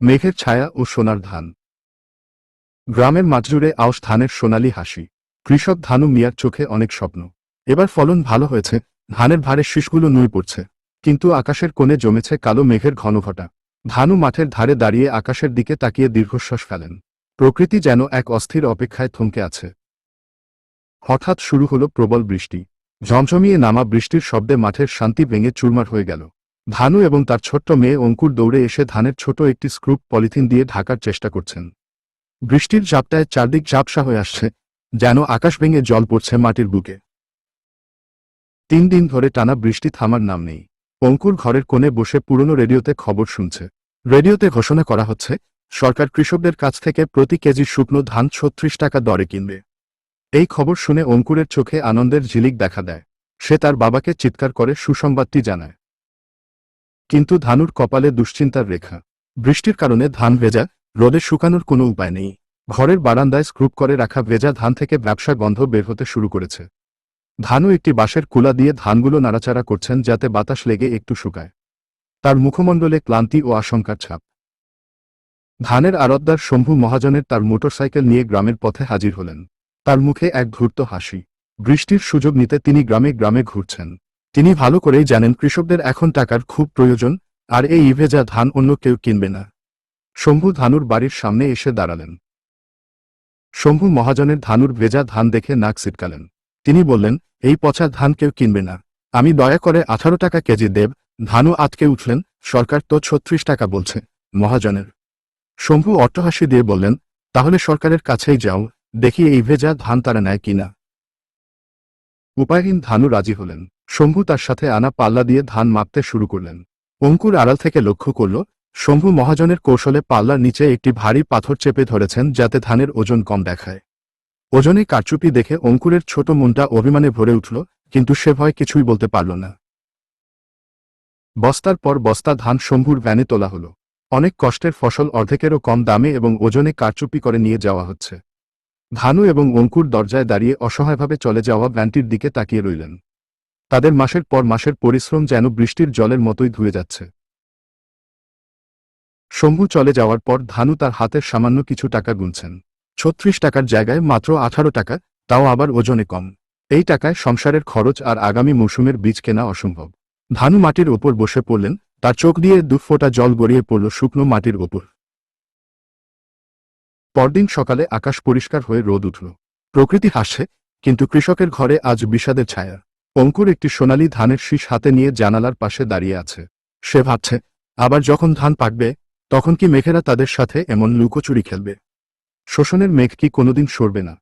মেঘের ছায়া ও সোনার ধান। গ্রামের মাঝজুড়ে আউশ ধানের সোনালি হাসি। কৃষক ধানু মিয়ার চোখে অনেক স্বপ্ন। এবার ফলন ভালো হয়েছে, ধানের ভারে শীষগুলো নুয়ে পড়ছে। কিন্তু আকাশের কোণে জমেছে কালো মেঘের ঘনঘটা। ধানু মাঠের ধারে দাঁড়িয়ে আকাশের দিকে তাকিয়ে দীর্ঘশ্বাস ফেলেন। প্রকৃতি যেন এক অস্থির অপেক্ষায় থমকে আছে। হঠাৎ শুরু হলো প্রবল বৃষ্টি। ঝমঝমিয়ে নামা বৃষ্টির শব্দে মাঠের শান্তি ভেঙে চুরমার হয়ে গেল। ধানু এবং তার ছোট্ট মেয়ে অঙ্কুর দৌড়ে এসে ধানের ছোট একটি স্ক্রুপ পলিথিন দিয়ে ঢাকার চেষ্টা করছেন। বৃষ্টির ঝাপটায় চারদিক ঝাপসা হয়ে আসছে, যেন আকাশ ভেঙে জল পড়ছে মাটির বুকে। 3 দিন ধরে টানা বৃষ্টি থামার নাম নেই। অঙ্কুর ঘরের কোণে বসে পুরনো রেডিওতে খবর শুনছে। রেডিওতে ঘোষণা করা হচ্ছে, সরকার কৃষকদের কাছ থেকে প্রতি কেজি শুকনো ধান 36 টাকা দরে কিনবে। এই খবর শুনে অঙ্কুরের চোখে আনন্দের ঝিলিক দেখা দেয়। সে তার বাবাকে চিৎকার করে সুসংবাদটি জানায়। কিন্তু ধানুর কপালে দুশ্চিন্তার রেখা। বৃষ্টির কারণে ধান ভেজা, রোদে শুকানোর কোনো উপায় নেই। ঘরের বারান্দায় স্ক্রুপ করে রাখা ভেজা ধান থেকে ব্যবসা গন্ধ বের হতে শুরু করেছে। ধানু একটি বাঁশের কুলা দিয়ে ধানগুলো নাড়াচাড়া করছেন যাতে বাতাস লেগে একটু শুকায়। তার মুখমণ্ডলে ক্লান্তি ও আশঙ্কার ছাপ। ধানের আড়তদার শম্ভু মহাজনের তার মোটরসাইকেল নিয়ে গ্রামের পথে হাজির হলেন। তার মুখে এক ধূর্ত হাসি। বৃষ্টির সুযোগ নিতে তিনি গ্রামে গ্রামে ঘুরছেন। তিনি ভালো করেই জানেন কৃষকদের এখন টাকার খুব প্রয়োজন, আর এই ভেজা ধান অন্য কেউ কিনবে না। শম্ভু ধানুর বাড়ির সামনে এসে দাঁড়ালেন। শম্ভু মহাজনের ধানুর ভেজা ধান দেখে নাক ছিটকালেন। তিনি বললেন, এই পচা ধান কেউ কিনবে না। আমি দয়া করে 18 টাকা কেজি দেব। ধানু আটকে উঠলেন, সরকার তো 36 টাকা বলছে মহাজনের। শম্ভু অট্টহাসি দিয়ে বললেন, তাহলে সরকারের কাছেই যাও, দেখি এই ভেজা ধান তারা নেয় কিনা। উপায়হীন ধানু রাজি হলেন। শম্ভু তার সাথে আনা পাল্লা দিয়ে ধান মাপতে শুরু করলেন। অঙ্কুর আড়াল থেকে লক্ষ্য করল, শম্ভু মহাজনের কৌশলে পাল্লার নিচে একটি ভারী পাথর চেপে ধরেছেন যাতে ধানের ওজন কম দেখায়। ওজনে কারচুপি দেখে অঙ্কুরের ছোট মনটা অভিমানে ভরে উঠল, কিন্তু সে ভয় কিছুই বলতে পারল না। বস্তার পর বস্তা ধান শম্ভুর ভ্যানে তোলা হলো। অনেক কষ্টের ফসল অর্ধেকেরও কম দামে এবং ওজনে কারচুপি করে নিয়ে যাওয়া হচ্ছে। ধানু এবং অঙ্কুর দরজায় দাঁড়িয়ে অসহায়ভাবে চলে যাওয়া ভ্যানটির দিকে তাকিয়ে রইলেন। তাদের মাসের পর মাসের পরিশ্রম যেন বৃষ্টির জলের মতোই ধুয়ে যাচ্ছে। শম্ভু চলে যাওয়ার পর ধানু তার হাতের সামান্য কিছু টাকা গুনছেন। 36 টাকার জায়গায় মাত্র 18 টাকা, তাও আবার ওজনে কম। এই টাকায় সংসারের খরচ আর আগামী মৌসুমের বীজ কেনা অসম্ভব। ধানু মাটির ওপর বসে পড়লেন, তার চোখ দিয়ে 2 ফোঁটা জল গড়িয়ে পড়ল শুকনো মাটির ওপর। পরদিন সকালে আকাশ পরিষ্কার হয়ে রোদ উঠল। প্রকৃতি হাসছে, কিন্তু কৃষকের ঘরে আজ বিষাদের ছায়া। অঙ্কুর একটি সোনালি ধানের শীষ হাতে নিয়ে জানালার পাশে দাঁড়িয়ে আছে। সে ভাবছে, আবার যখন ধান পাকবে, তখন কি মেঘেরা তাদের সাথে এমন লুকোচুরি খেলবে? শোষণের মেঘ কি কোনোদিন সরবে না?